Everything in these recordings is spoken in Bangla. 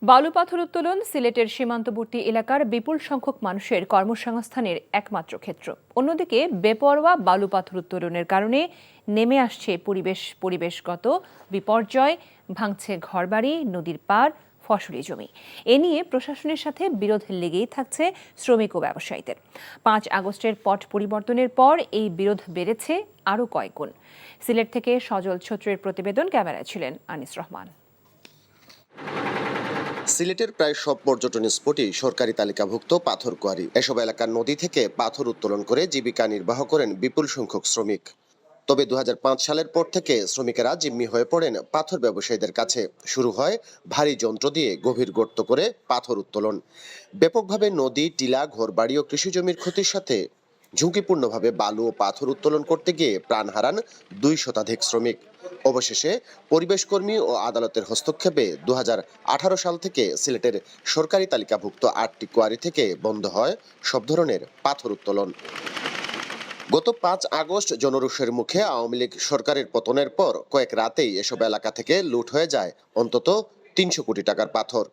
বালু পাথর উত্তোলন সিলেটের সীমান্তবর্তী এলাকার বিপুল সংখ্যক মানুষের কর্মসংস্থানের একমাত্র ক্ষেত্র। অন্যদিকে বেপরোয়া বালু পাথর উত্তোলনের কারণে নেমে আসছে পরিবেশগত বিপর্যয়, ভাঙছে ঘরবাড়ি, নদীর পাড়, ফসলি জমি। এ নিয়ে প্রশাসনের সাথে বিরোধ লেগেই থাকছে শ্রমিক ও ব্যবসায়ীদের। ৫ আগস্টের পট পরিবর্তনের পর এই বিরোধ বেড়েছে আরও কয়েক গুণ। সিলেট থেকে সজল ছত্রের প্রতিবেদন, ক্যামেরায় ছিলেন আনিস রহমান। সিলেটের প্রায় সব পর্যটন স্পটই সরকারি তালিকাভুক্ত পাথর কোয়ারি। এসব এলাকার নদী থেকে পাথর উত্তোলন করে জীবিকা নির্বাহ করেন বিপুল সংখ্যক শ্রমিক। তবে ২০০৫ সালের পর থেকে শ্রমিকেরা জিম্মি হয়ে পড়েন পাথর ব্যবসায়ীদের কাছে। শুরু হয় ভারী যন্ত্র দিয়ে গভীর গর্ত করে পাথর উত্তোলন। ব্যাপকভাবে নদী, টিলা, ঘরবাড়ি ও কৃষিজমির ক্ষতির সাথে ঝুঁকিপূর্ণভাবে বালু ও পাথর উত্তোলন করতে গিয়ে প্রাণ হারান ২ শতাধিক শ্রমিক। অবশেষে পরিবেশকর্মী ও আদালতের হস্তক্ষেপে ২০১৮ সাল থেকে সিলেটের সরকারি তালিকাভুক্ত ৮টি কোয়ারি থেকে বন্ধ হয় সব ধরনের পাথর উত্তোলন। গত ৫ আগস্ট জনরোষের মুখে আওয়ামী লীগ সরকারের পতনের পর কয়েক রাতেই এসব এলাকা থেকে লুট হয়ে যায় অন্তত ৩০০ কোটি টাকার পাথর।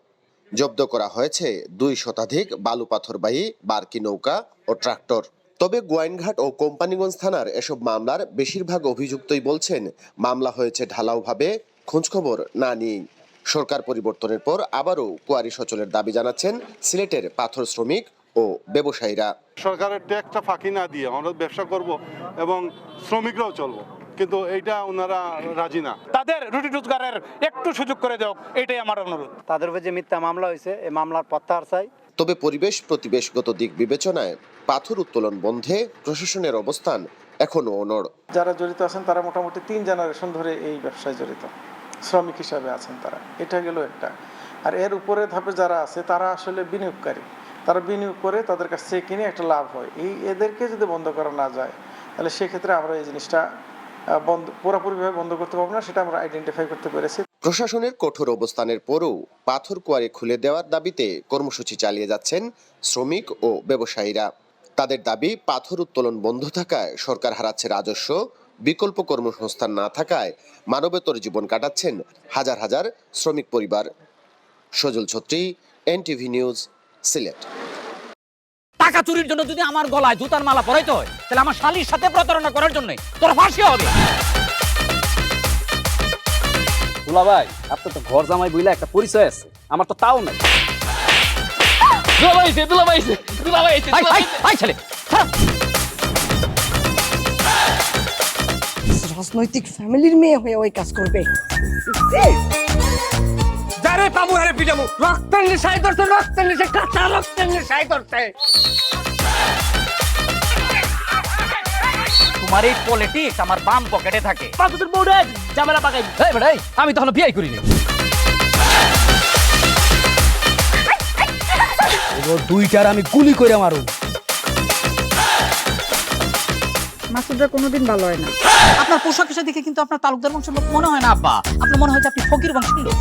জব্দ করা হয়েছে ২ শতাধিক বালু পাথরবাহী বার্কি নৌকা ও ট্রাক্টর। তবে গোয়াইনঘাট ও কোম্পানিগঞ্জ থানার এসব মামলার বেশিরভাগ অভিযুক্তই বলছেন মামলা হয়েছে ঢালাওভাবে, খোঁজখবর না নিয়েই। সরকার পরিবর্তনের পর আবারও কোয়ারি সচলের দাবি জানাচ্ছেন সিলেটের পাথর শ্রমিক ও ব্যবসায়ীরা। সরকারের ট্যাক্সটা ফাঁকি না দিয়ে আমরা ব্যবসা করব এবং শ্রমিকরাও চলবো, কিন্তু এইটা ওনারা রাজি না। তাদের রুটি রোজগারের একটু সুযোগ করে দাও, এটাই আমার অনুরোধ। তাদের উপর যে মিথ্যা মামলা হয়েছে, এই মামলার প্রত্যাহার চাই। তবে পরিবেশগত দিক বিবেচনায় পাথর উত্তোলন বন্ধে প্রশাসনের অবস্থান এখনো অনড়। যারা জড়িত আছেন তারা মোটামুটি 3 জেনারেশন ধরে এই ব্যবসায় জড়িত, শ্রমিক হিসাবে আছেন তারা। এটা গেল একটা। আর এর উপরে ধাপে যারা আছে তারা আসলে বিনিয়োগকারী, তারা বিনিয়োগ করে তাদের কাছ থেকে কিনে একটা লাভ হয়। এদেরকে যদি বন্ধ করা না যায় তাহলে সেক্ষেত্রে আমরা এই জিনিসটা পুরোপুরিভাবে বন্ধ করতে পারবো না, সেটা আমরা আইডেন্টিফাই করতে পেরেছি। প্রশাসনের কঠোর অবস্থানের পরও পাথর কোয়ারি খুলে দেওয়ার দাবিতে কর্মসূচি চালিয়ে যাচ্ছেন শ্রমিক ও ব্যবসায়ীরা। তাদের দাবি, পাথর উত্তোলন বন্ধ থাকায় সরকার হারাচ্ছে রাজস্ব, বিকল্প কর্মসংস্থান না থাকায় মানবেতর জীবন কাটাচ্ছেন হাজার হাজার শ্রমিক পরিবার। সজল ছত্রী, এনটিভি নিউজ, সিলেট। টাকা চুরির জন্য যদি আমার গলায় জুতার মালা পরাইতে হয়, তাহলে আমার শালীর সাথে প্রতারণা করার জন্য তোর ফাঁসি হবে। দুলা ভাই, আপনার তো ঘর জামাই বইলা একটা পরিচয় আছে, আমার তো তাও নাই। রাজনৈতিক ফ্যামিলির মেয়ে হয়ে ওই কাজ করবে। যারে পাবো আরে পিটাবো, রক্তের নেশায় ধরছে, রক্তের নেশায়, কাঁচা রক্তের নেশায় ধরছে। তোমার এই পলিটিক্স আমার বাম পকেটে থাকে। পাথরের বউরে ঝামেলা পাকাই। এই বেটাই, আমি তখন বিয়ে করিনি। দুইটার আমি গুলি করে মারু। মাসুদরা কোনোদিন ভালো হয় না। আপনার পোশাক এসে দেখে কিন্তু আপনার তালুকদার বংশের লোক মনে হয় না আব্বা, আপনার মনে হয় যে আপনি ফকির বংশের লোক।